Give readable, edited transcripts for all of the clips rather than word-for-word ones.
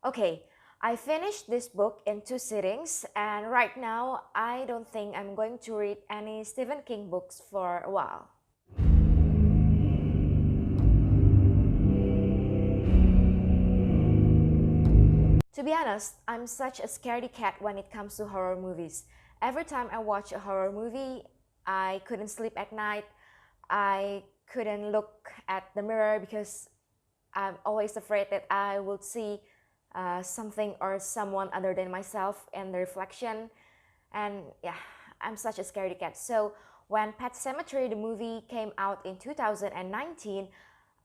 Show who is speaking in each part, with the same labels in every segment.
Speaker 1: Okay, I finished this book in 2 sittings, and right now I don't think I'm going to read any Stephen King books for a while. To be honest, I'm such a scaredy cat when it comes to horror movies. Every time I watch a horror movie, I couldn't sleep at night. I couldn't look at the mirror because I'm always afraid that I will see something or someone other than myself in the reflection. And yeah, I'm such a scaredy cat. So when Pet Sematary, the movie, came out in 2019,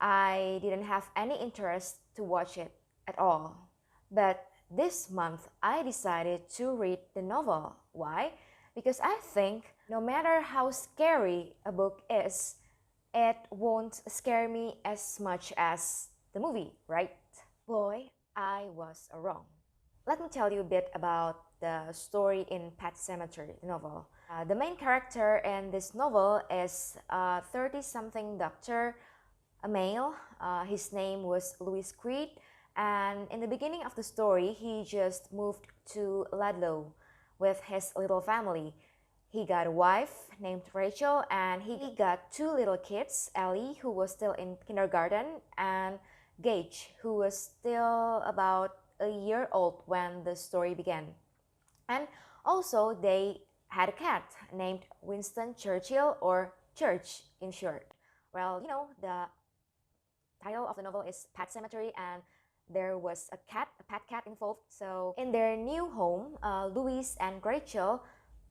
Speaker 1: I didn't have any interest to watch it at all. But this month, I decided to read the novel. Why? Because I think no matter how scary a book is, it won't scare me as much as the movie, right? Boy, I was wrong. Let me tell you a bit about the story in Pet Sematary, the novel. The main character in this novel is a 30-something doctor, a male. His name was Louis Creed, and in the beginning of the story, he just moved to Ludlow with his little family. He got a wife named Rachel, and he got two little kids, Ellie, who was still in kindergarten, and Gage, who was still about a year old when the story began. And also, they had a cat named Winston Churchill, or Church in short. Well, the title of the novel is Pet Sematary, and there was a cat, a pet cat involved. So, in their new home, Louise and Rachel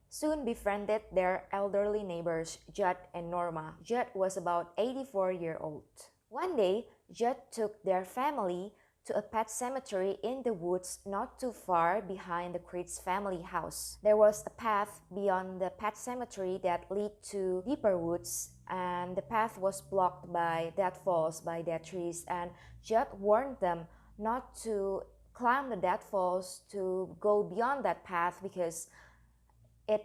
Speaker 1: soon befriended their elderly neighbors, Judd and Norma. Judd was about 84-year-old. One day, Judd took their family to a pet cemetery in the woods not too far behind the Creed's family house. There was a path beyond the pet cemetery that led to deeper woods, and the path was blocked by deadfalls, by dead trees, and Judd warned them not to climb the deadfalls, to go beyond that path because it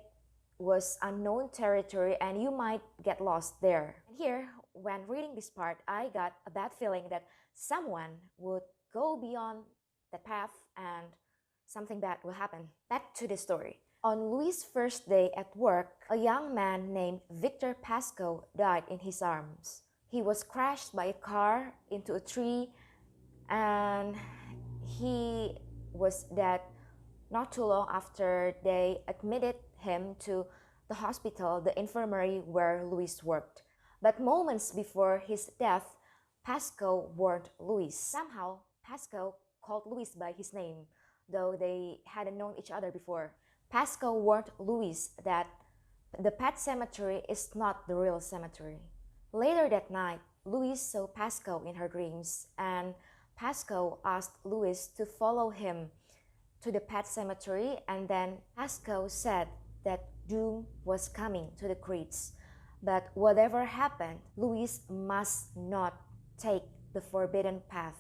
Speaker 1: was unknown territory and you might get lost there. And here, when reading this part, I got a bad feeling that someone would go beyond the path and something bad will happen. Back to the story. On Louis' first day at work, a young man named Victor Pascoe died in his arms. He was crashed by a car into a tree, and he was dead not too long after they admitted him to the hospital, the infirmary where Louis worked. But moments before his death, Pascoe warned Louis. Somehow, Pascoe called Louis by his name, though they hadn't known each other before. Pascoe warned Louis that the pet cemetery is not the real cemetery. Later that night, Louis saw Pascoe in her dreams, and Pascoe asked Louis to follow him to the pet cemetery, and then Pascoe said that doom was coming to the Creeds. But whatever happened, Louis must not take the forbidden path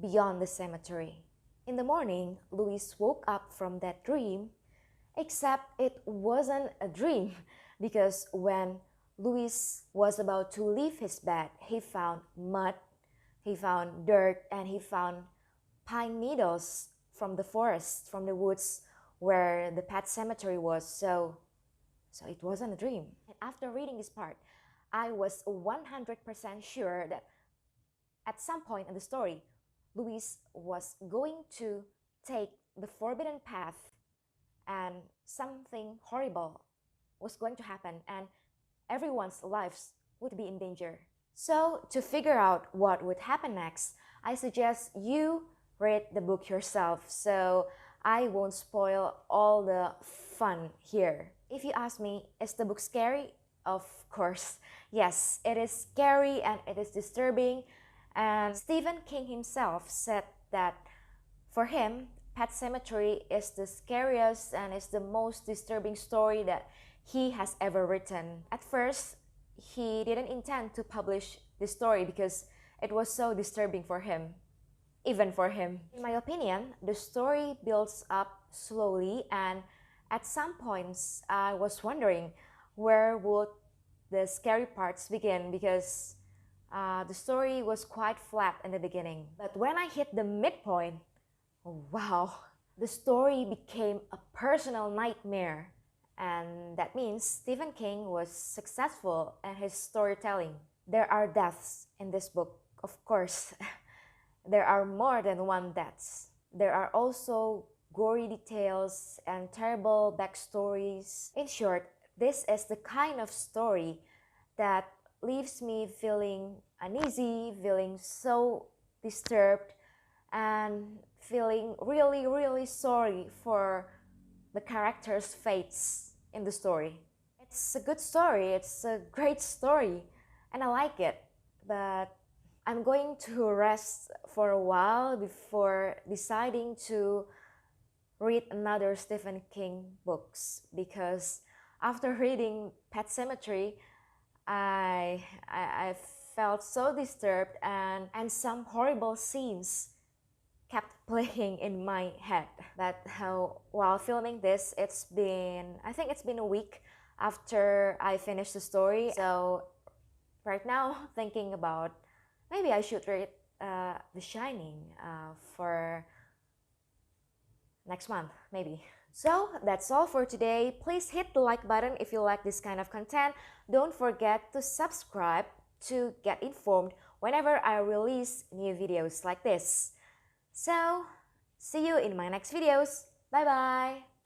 Speaker 1: beyond the cemetery. In the morning, Louis woke up from that dream, except it wasn't a dream because when Louis was about to leave his bed, he found mud, he found dirt, and he found pine needles from the forest, from the woods where the pet cemetery was. So it wasn't a dream. And after reading this part, I was 100% sure that at some point in the story, Louis was going to take the forbidden path and something horrible was going to happen and everyone's lives would be in danger. So to figure out what would happen next, I suggest you read the book yourself, so I won't spoil all the fun here. If you ask me, is the book scary? Of course, yes, it is scary and it is disturbing, and Stephen King himself said that for him, Pet Sematary is the scariest and is the most disturbing story that he has ever written. At first, he didn't intend to publish this story because it was so disturbing for him. Even for him. In my opinion, the story builds up slowly, and at some points I was wondering where would the scary parts begin because the story was quite flat in the beginning. But when I hit the midpoint, Wow, the story became a personal nightmare. And that means Stephen King was successful in his storytelling. There are deaths in this book, of course. There are more than one deaths. There are also gory details and terrible backstories. In short, this is the kind of story that leaves me feeling uneasy, feeling so disturbed, and feeling really, really sorry for the characters' fates in the story. It's a good story, it's a great story, and I like it, but I'm going to rest for a while before deciding to read another Stephen King books, because after reading Pet Sematary, I felt so disturbed, and some horrible scenes kept playing in my head. But while filming this, I think it's been a week after I finished the story. So right now, thinking about maybe I should read The Shining for next month, maybe. So that's all for today. Please hit the like button if you like this kind of content. Don't forget to subscribe to get informed whenever I release new videos like this. So, see you in my next videos. Bye bye!